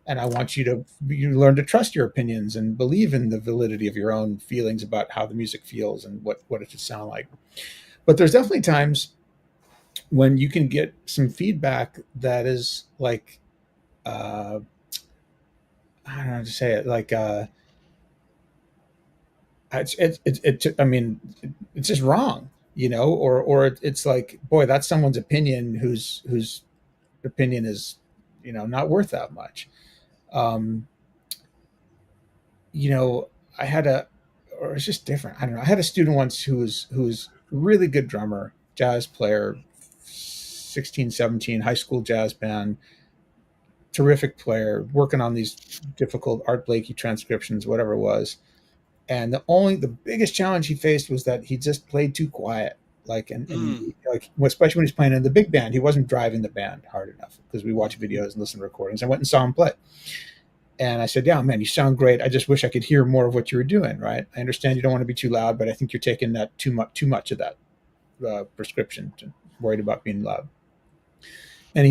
And I want you learn to trust your opinions and believe in the validity of your own feelings about how the music feels and what it should sound like. But there's definitely times when you can get some feedback that is like, I don't know how to say it, like, I mean, it's just wrong, or it's like, boy, that's someone's opinion whose opinion is not worth that much. um you know I had a or it's just different. I don't know. I had a student once who's really good drummer, jazz player, 16, 17, high school jazz band, terrific player, working on these difficult Art Blakey transcriptions, whatever it was. And the biggest challenge he faced was that he just played too quiet. Like, and Mm. like, especially when he's playing in the big band, he wasn't driving the band hard enough, because we watch Mhm. videos and listen to recordings. I went and saw him play, and I said, "Yeah, man, you sound great. I just wish I could hear more of what you were doing. Right? I understand you don't want to be too loud, but I think you're taking that too much of that prescription, worried about being loud." And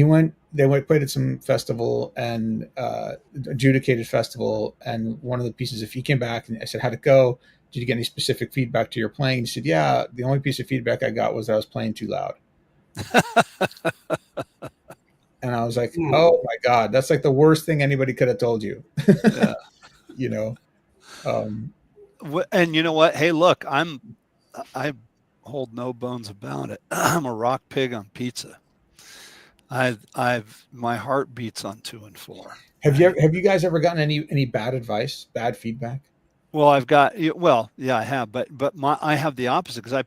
they went, played at some festival, and adjudicated festival. And one of the pieces, if he came back and I said, "How'd it go? Did you get any specific feedback to your playing?" He said, "Yeah, the only piece of feedback I got was that I was playing too loud." And I was like, Hmm. "Oh my God, that's like the worst thing anybody could have told you." Yeah. you know, um, And you know what? Hey, look, I hold no bones about it. I'm a rock pig on pizza. I've my heart beats on 2 and 4. Right. have you guys ever gotten any bad advice, bad feedback? Well, well, yeah, I have, but I have the opposite because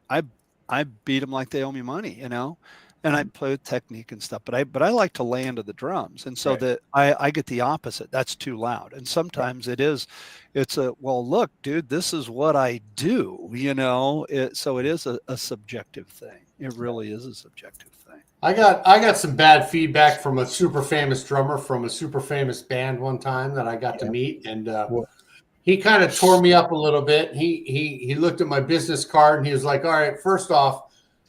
I I beat them like they owe me money, and I play with technique and stuff. But I like to lay into the drums, and so Right. that I get the opposite. That's too loud, and Right. sometimes it's a, well, look, dude, this is what I do, so it is a subjective thing. It Right. really is a subjective thing. I got some bad feedback from a super famous drummer from a super famous band one time that I got to Yeah. meet, and Well, he kind of tore me up a little bit. He looked at my business card and he was like, "All right, first off,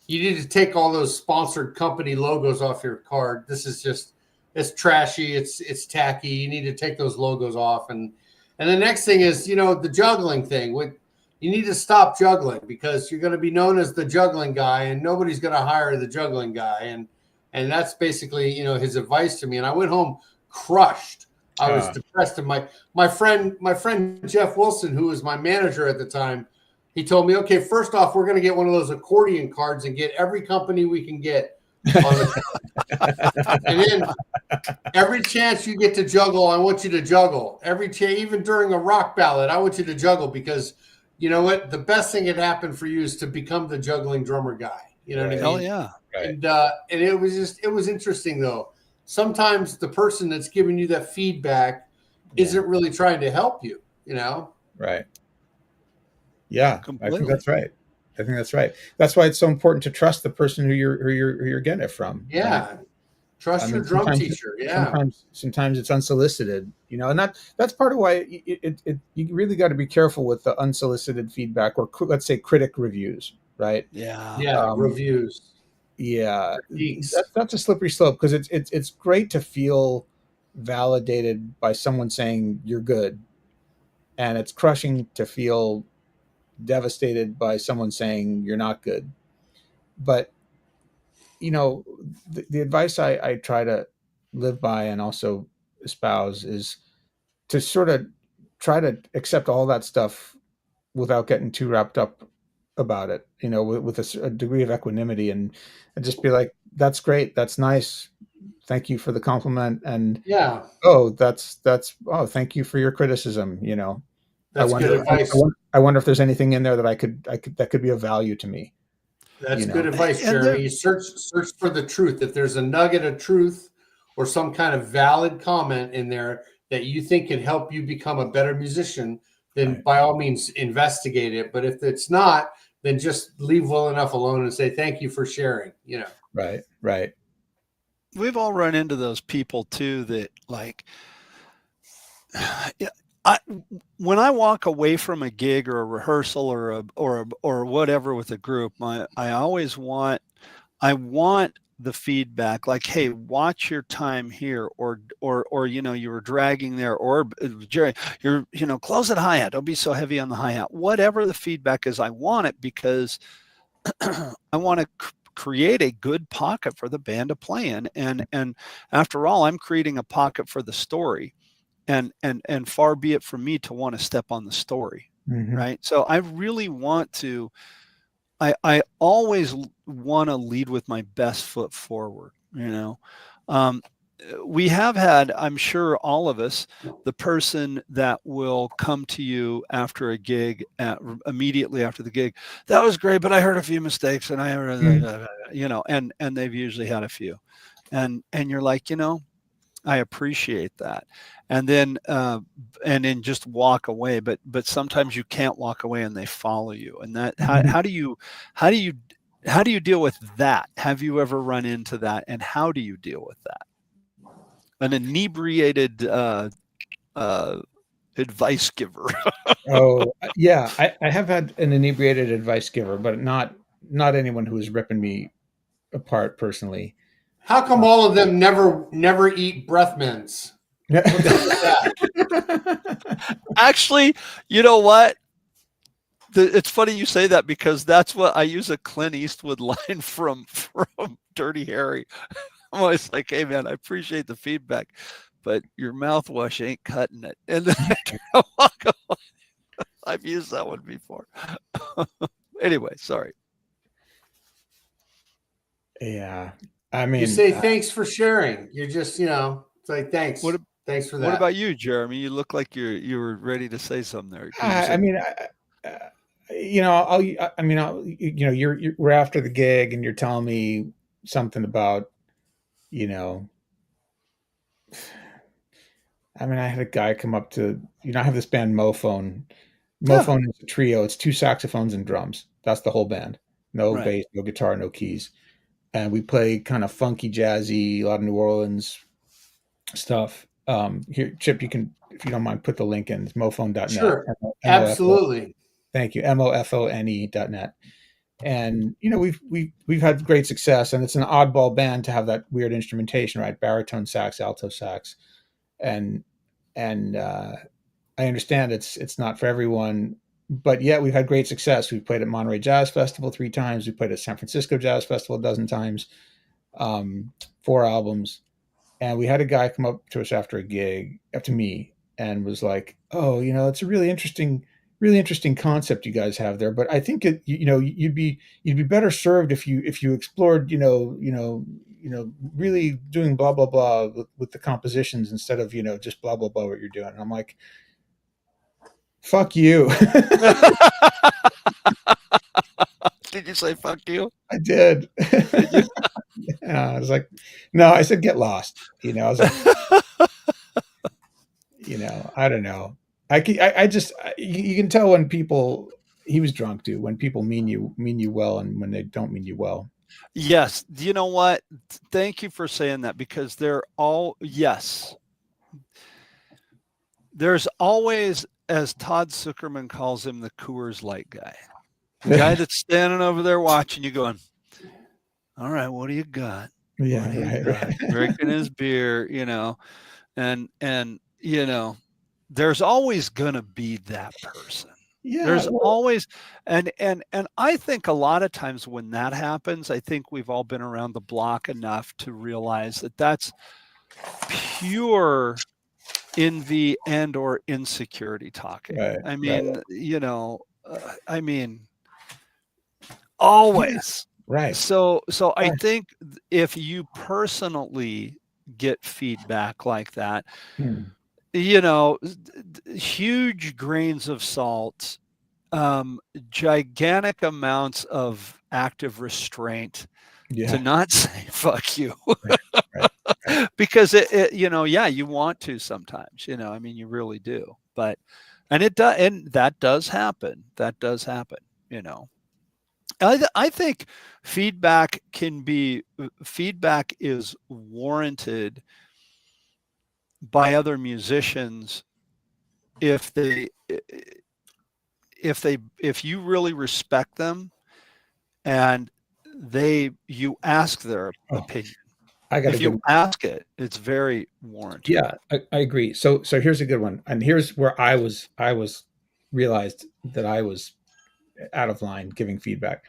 you need to take all those sponsored company logos off your card. This is just it's trashy, it's tacky. You need to take those logos off." And the next thing is, the juggling thing. You need to stop juggling because you're going to be known as the juggling guy, and nobody's going to hire the juggling guy. And that's basically, his advice to me. And I went home crushed. I was uh, depressed, and my friend Jeff Wilson, who was my manager at the time, he told me, "Okay, first off, we're going to get one of those accordion cards and get every company we can get on the, and then every chance you get to juggle, I want you to juggle. Every chance, even during a rock ballad, I want you to juggle because you know what? The best thing that happened for you is to become the juggling drummer guy. You know what I right. Hell mean?" yeah. Right. And it was interesting though. Sometimes the person that's giving you that feedback Yeah. isn't really trying to help you. You know? Right. Yeah, I think Completely. that's right. I think that's right. That's why it's so important to trust the person who you're getting it from, right? Yeah. I Trust your mean, drum teacher. Yeah. sometimes it's unsolicited, and that's part of why you really got to be careful with the unsolicited feedback, or let's say critic reviews, right? Yeah. Yeah, reviews, Yeah, critiques. that's a slippery slope because it's great to feel validated by someone saying you're good, and it's crushing to feel devastated by someone saying you're not good. But the advice I try to live by and also espouse is to sort of try to accept all that stuff without getting too wrapped up about it, with a degree of equanimity, and just be like, that's great, that's nice, thank you for the compliment, and Yeah, oh, oh, thank you for your criticism. I that's good wonder, advice. I wonder if there's anything in there that I could that could be of value to me. That's good advice, And there, Jeremy. You search for the truth. If there's a nugget of truth or some kind of valid comment in there that you think can help you become a better musician, then Right, by all means investigate it. But if it's not, then just leave well enough alone and say thank you for sharing. right, right. we've all run into those people too that like, yeah, I when I walk away from a gig or a rehearsal or whatever with a group, I want the feedback like, hey, watch your time here, or you were dragging there, or Jerry, you're close at hi hat, don't be so heavy on the hi hat. Whatever the feedback is, I want it because I want to create a good pocket for the band to play in, and after all, I'm creating a pocket for the story, and far be it from me to want to step on the story, Hmm. right? So I really want to. I always want to lead with my best foot forward. Um, we have had, I'm sure all of us, the person that will come to you after a gig, immediately after the gig. That was great, but I heard a few mistakes, and I heard, and they've usually had a few, and you're like, I appreciate that, and then just walk away. But sometimes you can't walk away, and they follow you. And that how do you how do you deal with that? Have you ever run into that, and how do you deal with that? An inebriated uh, advice giver. Oh, yeah, I have had an inebriated advice giver, but not anyone who is ripping me apart personally. How come all of them never eat breath mints? What's up with that? Actually, you know what? It's funny you say that because that's what I use, a Clint Eastwood line from Dirty Harry. I'm always like, hey man, I appreciate the feedback, but your mouthwash ain't cutting it. And then I walk away. I've used that one before. Anyway, sorry. Yeah, I You mean, say thanks for sharing. You're just, it's like What thanks for what that. about you, Jeremy? You look like you were ready to say something there because you I said, mean, I mean, we're after the gig, and you're telling me something about, you know, I mean, I had a guy come up to, I have this band Mophone. yeah, Mophone is a trio. It's two saxophones and drums. That's the whole band. No right. bass, no guitar, no keys. And we play kind of funky, jazzy, a lot of New Orleans stuff. Here, Chip, you can, if you don't mind, put the link in. It's mophone.net. Sure. MOFO. Absolutely. Thank you. MOFONE.net. And we've had great success, and it's an oddball band to have that weird instrumentation, right? Baritone sax, alto sax, and and I understand it's not for everyone, but yet we've had great success. We've played at Monterey Jazz Festival 3 times. We played at San Francisco Jazz Festival a dozen times, 4 albums. And we had a guy come up to us after a gig, up to me, and was like, "Oh, it's a really interesting concept you guys have there. But I think you'd be better served if you explored, really doing blah blah blah with the compositions instead of just blah blah blah what you're doing." And I'm like, "Fuck you." Did you say fuck you? I did. Did you? Yeah, I was like, "No," I said, "Get lost." I was like, I don't know. I just, you can tell when people, he was drunk too, when people mean you well and when they don't mean you well. Yes. Do you know what? Thank you for saying that because yes, there's always, as Todd Zuckerman calls him, the Coors Light guy. The guy that's standing over there watching you going, all right, what do you got? Yeah, What do you right, got? right. Drinking his beer, and there's always gonna be that person. Yeah, There's well, always and I think a lot of times when that happens, I think we've all been around the block enough to realize that that's pure envy and or insecurity talking. right, I right. mean, Yeah, always. right, So I right. think if you personally get feedback like that, Hmm. huge grains of salt, gigantic amounts of active restraint to Yeah, not say fuck you. right, right, right. Because yeah, you want to sometimes, I mean, you really do. But and it does, and that does happen. That does happen, you know. I think feedback is warranted by other musicians if if you really respect them and you ask their Oh, opinion. I got a If good you one. ask it, it's very warranted. Yeah, I agree. So here's a good one, and here's where I was realized that I was out of line giving feedback.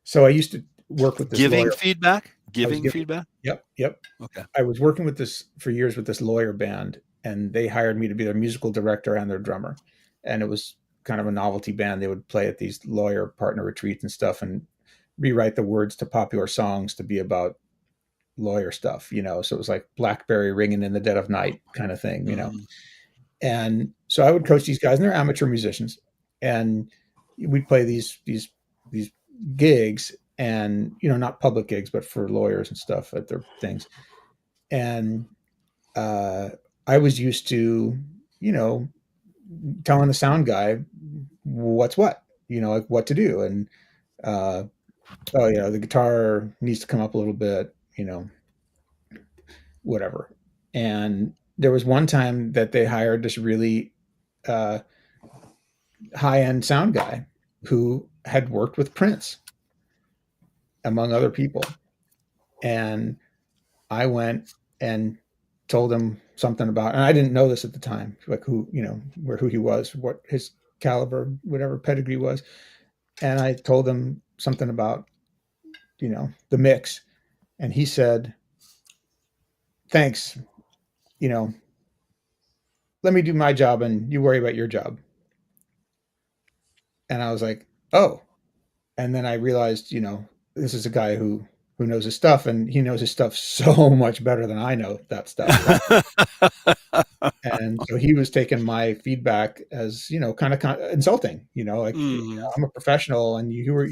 So I used to work with this Giving lawyer. feedback? I was Giving giving. feedback? Yep, yep. Okay. I was working with this for years with this lawyer band, and they hired me to be their musical director and their drummer. And it was kind of a novelty band. They would play at these lawyer partner retreats and stuff, and rewrite the words to popular songs to be about lawyer stuff. So it was like BlackBerry ringing in the dead of night kind of thing. Mhm. And so I would coach these guys, and they're amateur musicians, and we'd play these gigs, and not public gigs, but for lawyers and stuff at their things. And uh, I was used to, you know, telling the sound guy what's what, like what to do, and uh, oh, the guitar needs to come up a little bit, whatever. And there was one time that they hired this really uh, high end sound guy who had worked with Prince, among other people. And I went and told him something about, and I didn't know this at the time, like who he was, what his caliber, whatever pedigree was. And I told him something about, the mix. And he said, thanks, you know, let me do my job and you worry about your job. And I was like, oh. And then I realized, this is a guy who knows his stuff, and he knows his stuff so much better than I know that stuff. And so he was taking my feedback as, kind of insulting, like, Mhm. I'm a professional and you were,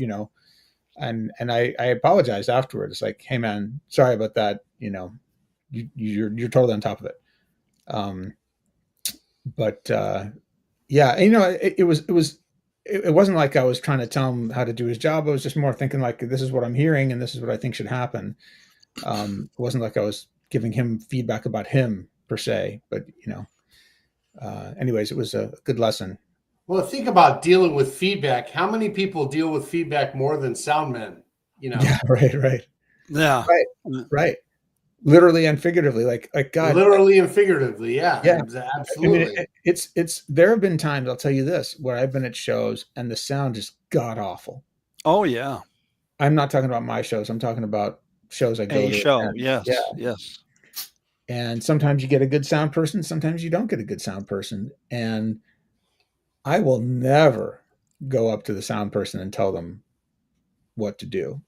and I apologized afterwards. Like, hey man, sorry about that. You're totally on top of it. Um, but yeah, and, it wasn't like I was trying to tell him how to do his job. I was just more thinking like, this is what I'm hearing and this is what I think should happen. It wasn't like I was giving him feedback about him per se, but anyways, it was a good lesson. Well, think about dealing with feedback. How many people deal with feedback more than sound men? You Yeah, know, right, right, Yeah. right, right. Literally and figuratively, like God, literally and figuratively. Yeah, yeah. I mean, absolutely. it's. There have been times, I'll tell you this, where I've been at shows and the sound is god awful. Oh, yeah. I'm not talking about my shows. I'm talking about shows I go A to. show. And yeah, Yes. Yes. and sometimes you get a good sound person, sometimes you don't get a good sound person, and I will never go up to the sound person and tell them what to do,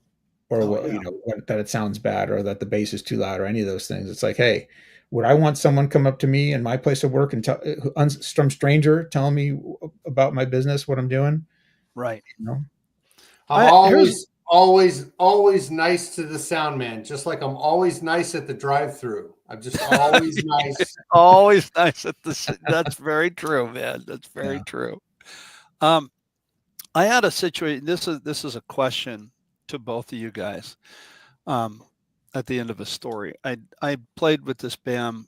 or Oh, what yeah. that it sounds bad, or that the bass is too loud, or any of those things. It's like, hey, would I want someone come up to me in my place of work and some stranger telling me about my business, what I'm doing? Right. You know? I'm I here's always nice to the sound man, just like I'm always nice at the drive-through. I'm just always nice. always nice at this. That's very true, man. That's very Yeah. true. Um, I had a situation. This is a question to both of you guys. Um, at the end of a story, I played with this band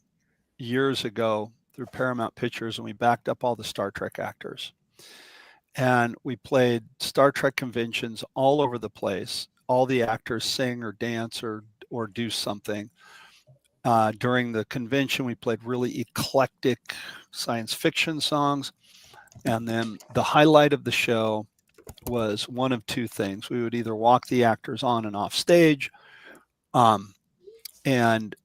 years ago through Paramount Pictures, and we backed up all the Star Trek actors. and we played Star Trek conventions all over the place. All the actors sing or dance or do something. During the convention, we played really eclectic science fiction songs. And then the highlight of the show was one of two things. We would either walk the actors on and off stage, and,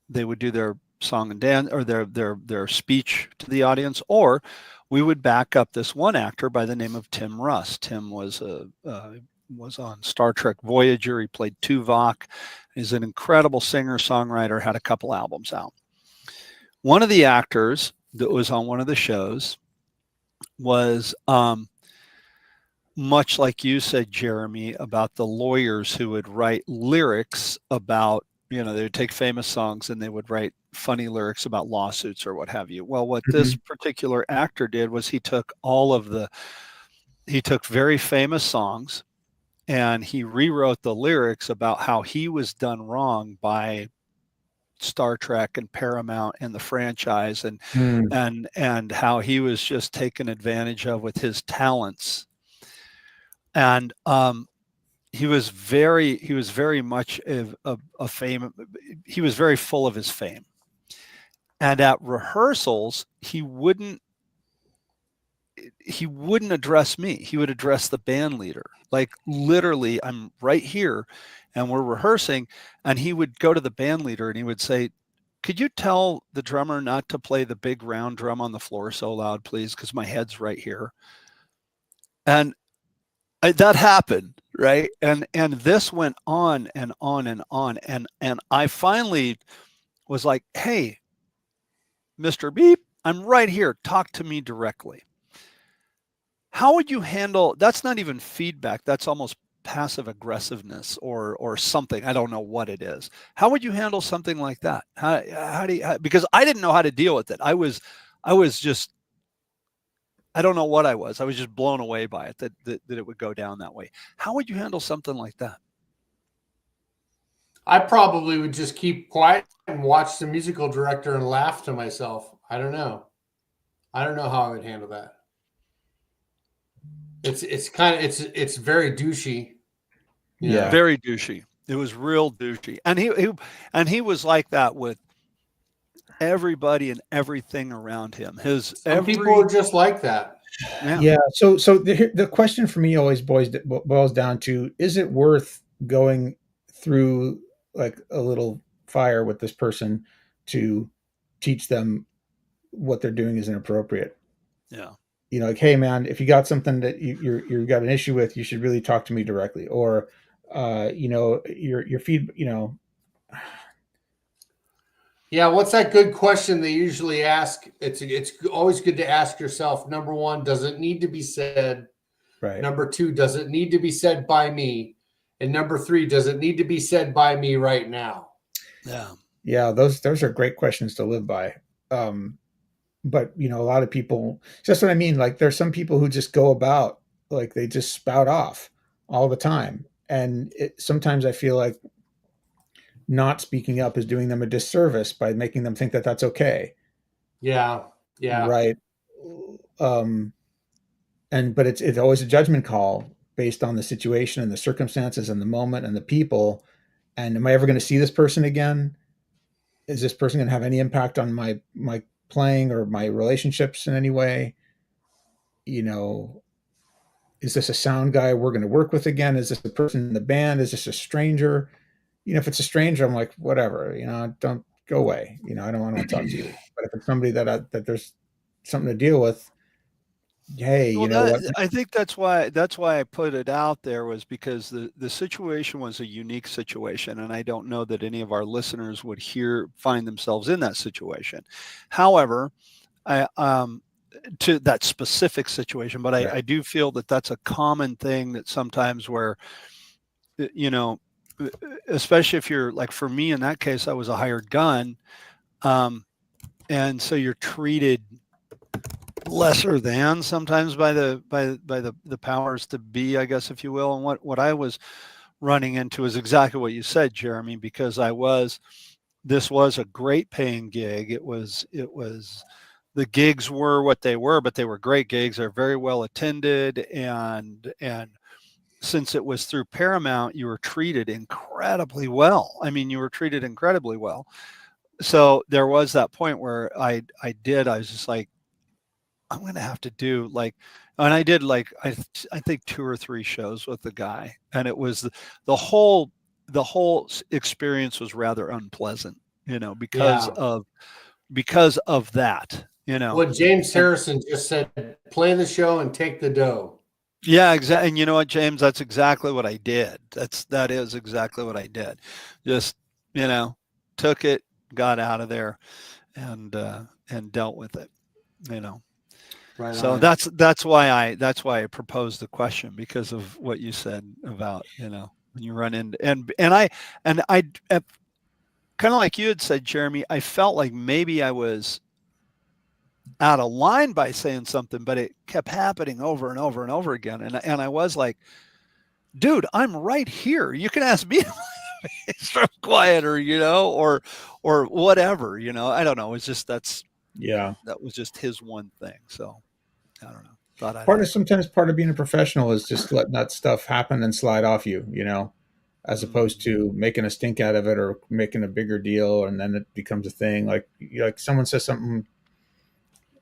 they would do their song and dance or their speech to the audience, or we would back up this one actor by the name of Tim Russ. Tim was on Star Trek Voyager. He played Tuvok. He's an incredible singer songwriter. Had a couple albums out. One of the actors that was on one of the shows was much like you said, Jeremy, about the lawyers who would write lyrics about, they would take famous songs and they would write funny lyrics about lawsuits or what have you. Well, what this particular actor did was he took very famous songs and he rewrote the lyrics about how he was done wrong by Star Trek and Paramount and the franchise, and how he was just taken advantage of with his talents. And he was very much a fame. He was very full of his fame. And at rehearsals, he wouldn't address me. He would address the band leader. Like literally, I'm right here and we're rehearsing, and he would go to the band leader and he would say, "Could you tell the drummer not to play the big round drum on the floor so loud, please? Because my head's right here." And that happened, right? And this went on and on and on. And I finally was like, "Hey, Mr. Beep, I'm right here. Talk to me directly." How would you handle, that's not even feedback, that's almost passive aggressiveness or something. I don't know what it is. How would you handle something like that? How do you, because I didn't know how to deal with it. I was just, I don't know what I was just blown away by it, that it would go down that way. How would you handle something like that? I probably would just keep quiet and watch the musical director and laugh to myself. I don't know how I would handle that. It's very douchey. Yeah. Very douchey. It was real douchey. And he was like that with everybody and everything around him. Some people are just like that. Yeah. So the question for me always boils down to, is it worth going through like a little fire with this person to teach them what they're doing is inappropriate? Yeah. Like, hey man, if you got something that you got an issue with, you should really talk to me directly. Or your feed, Yeah, what's that good question they usually ask? It's always good to ask yourself, number one, does it need to be said? Right. Number two, does it need to be said by me? And number three, does it need to be said by me right now? Yeah, those are great questions to live by. But a lot of people, that's what I mean. Like there's some people who just go about, like they just spout off all the time. And sometimes I feel like not speaking up is doing them a disservice by making them think that that's okay. Yeah. Right. But it's always a judgment call based on the situation and the circumstances and the moment and the people. And am I ever going to see this person again? Is this person going to have any impact on my playing or my relationships in any way? Is this a sound guy we're going to work with again? Is this a person in the band? Is this a stranger? If it's a stranger, I'm like, whatever, don't go away. I don't want to talk to you. But if it's somebody that there's something to deal with, hey, what? I think that's why I put it out there, was because the situation was a unique situation, and I don't know that any of our listeners would find themselves in that situation. However, to that specific situation, but I do feel that that's a common thing, that sometimes where, especially if you're like, for me in that case, I was a hired gun, and so you're treated lesser than sometimes by the powers to be, I guess, if you will. And what I was running into is exactly what you said, Jeremy, because this was a great paying gig. It was the gigs were what they were, but they were great gigs. They're very well attended, and since it was through Paramount, you were treated incredibly well. I mean, you were treated incredibly well. So there was that point where I was just like, I'm going to have to do like, and I did like, I think 2 or 3 shows with the guy, and it was the whole experience was rather unpleasant, because of that, What James and Harrison just said, play the show and take the dough. yeah, exactly. And you know what, James, that's exactly what I did. That is exactly what I did. Just, took it, got out of there, and dealt with it, Right So on. that's why I proposed the question, because of what you said about, when you run into, and I kind of like you had said, Jeremy, I felt like maybe I was out of line by saying something, but it kept happening over and over and over again. And I was like, dude, I'm right here. You can ask me if quiet, or whatever, I don't know. It's just, that was just his one thing. So I don't know. Thought I'd Sometimes part of being a professional is just letting that stuff happen and slide off you, as opposed to making a stink out of it or making a bigger deal, and then it becomes a thing. Like someone says something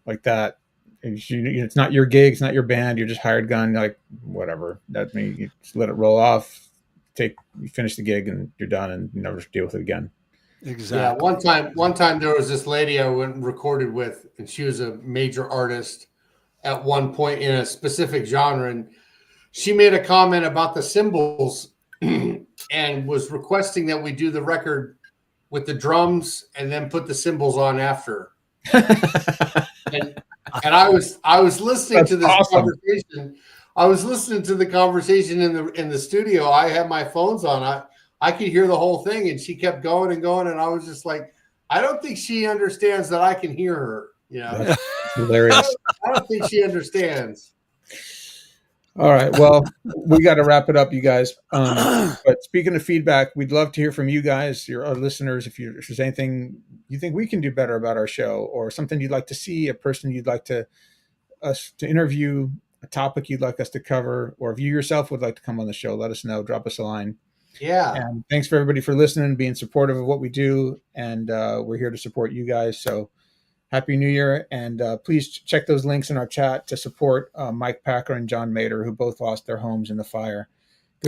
like that, it's not your gig, it's not your band, you're just hired gun, like whatever. That means you just let it roll off, you finish the gig and you're done, and you never deal with it again. Exactly. Yeah, one time there was this lady I went and recorded with, and she was a major artist at one point in a specific genre, and she made a comment about the cymbals and was requesting that we do the record with the drums and then put the cymbals on after. and I was listening to this conversation. I was listening to the conversation in the studio. I had my phones on. I could hear the whole thing, and she kept going and going, and I was just like, I don't think she understands that I can hear her. That's hilarious. I don't think she understands. All right. Well, we got to wrap it up, you guys. But speaking of feedback, we'd love to hear from you guys, our listeners. If there's anything you think we can do better about our show, or something you'd like to see, a person you'd like us to interview, a topic you'd like us to cover, or if you yourself would like to come on the show, let us know. Drop us a line. Yeah. And thanks for everybody for listening, being supportive of what we do. And we're here to support you guys. So Happy New Year. And please check those links in our chat to support Mike Packer and John Mader, who both lost their homes in the fire.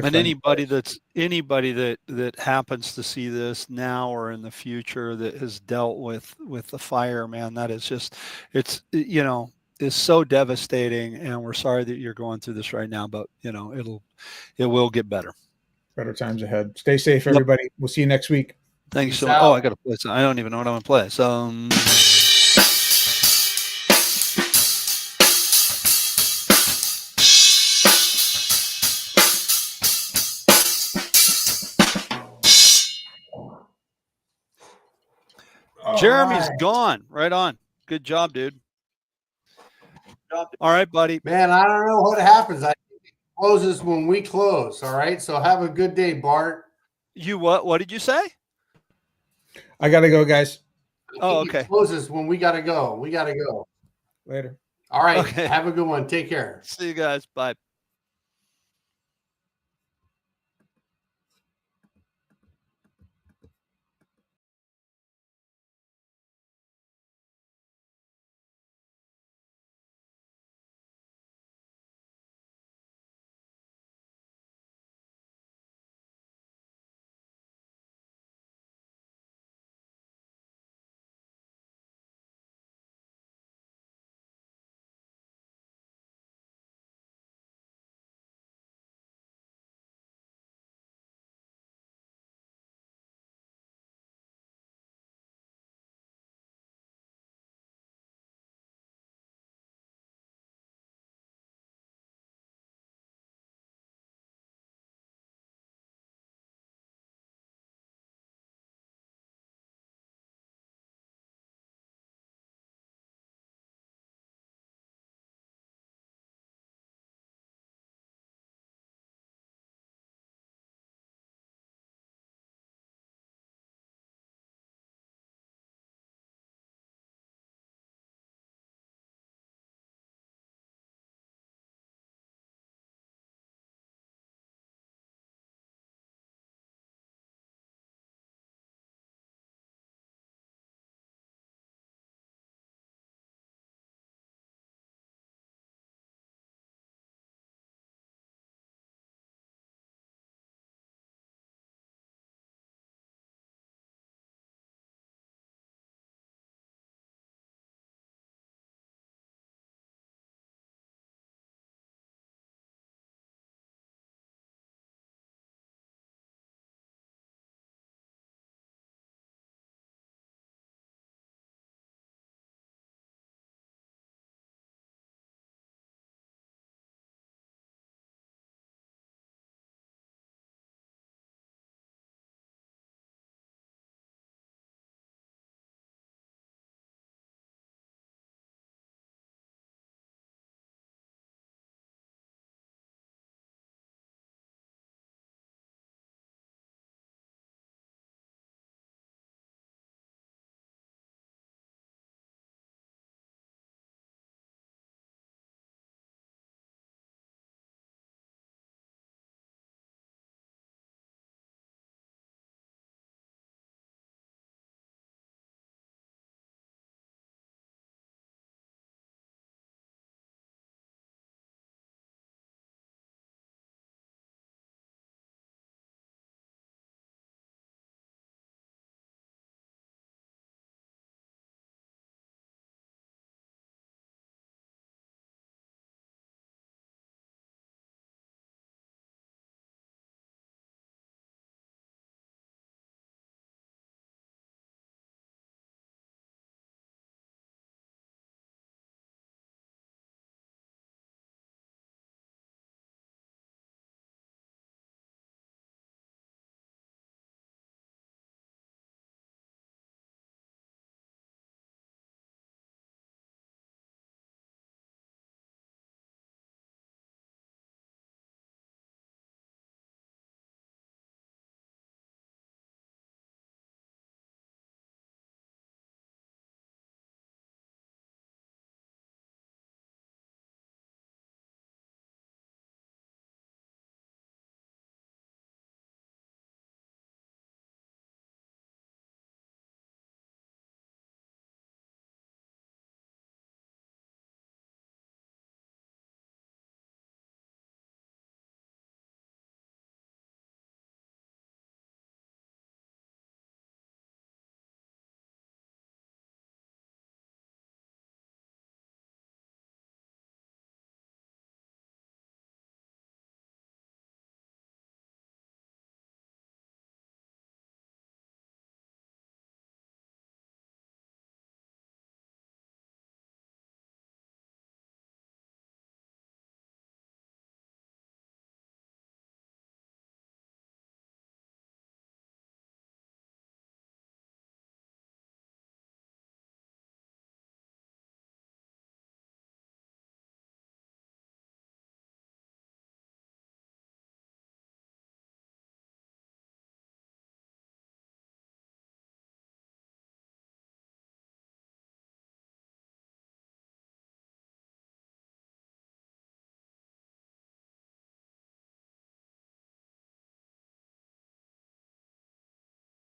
And anybody that happens to see this now or in the future that has dealt with the fire, man, that is just, it's so devastating. And we're sorry that you're going through this right now, but it will get better. Better times ahead. Stay safe, everybody. We'll see you next week. Thanks so much. Oh, I got to play something. I don't even know what I'm going to play. So. Jeremy's gone. Right on. Good job, dude. All right, buddy. Man, I don't know what happens. I think it closes when we close. All right. So have a good day, Bart. You what? What did you say? I gotta go, guys. Oh, okay. It closes when we gotta go. We gotta go. Later. All right. Okay. Have a good one. Take care. See you guys. Bye.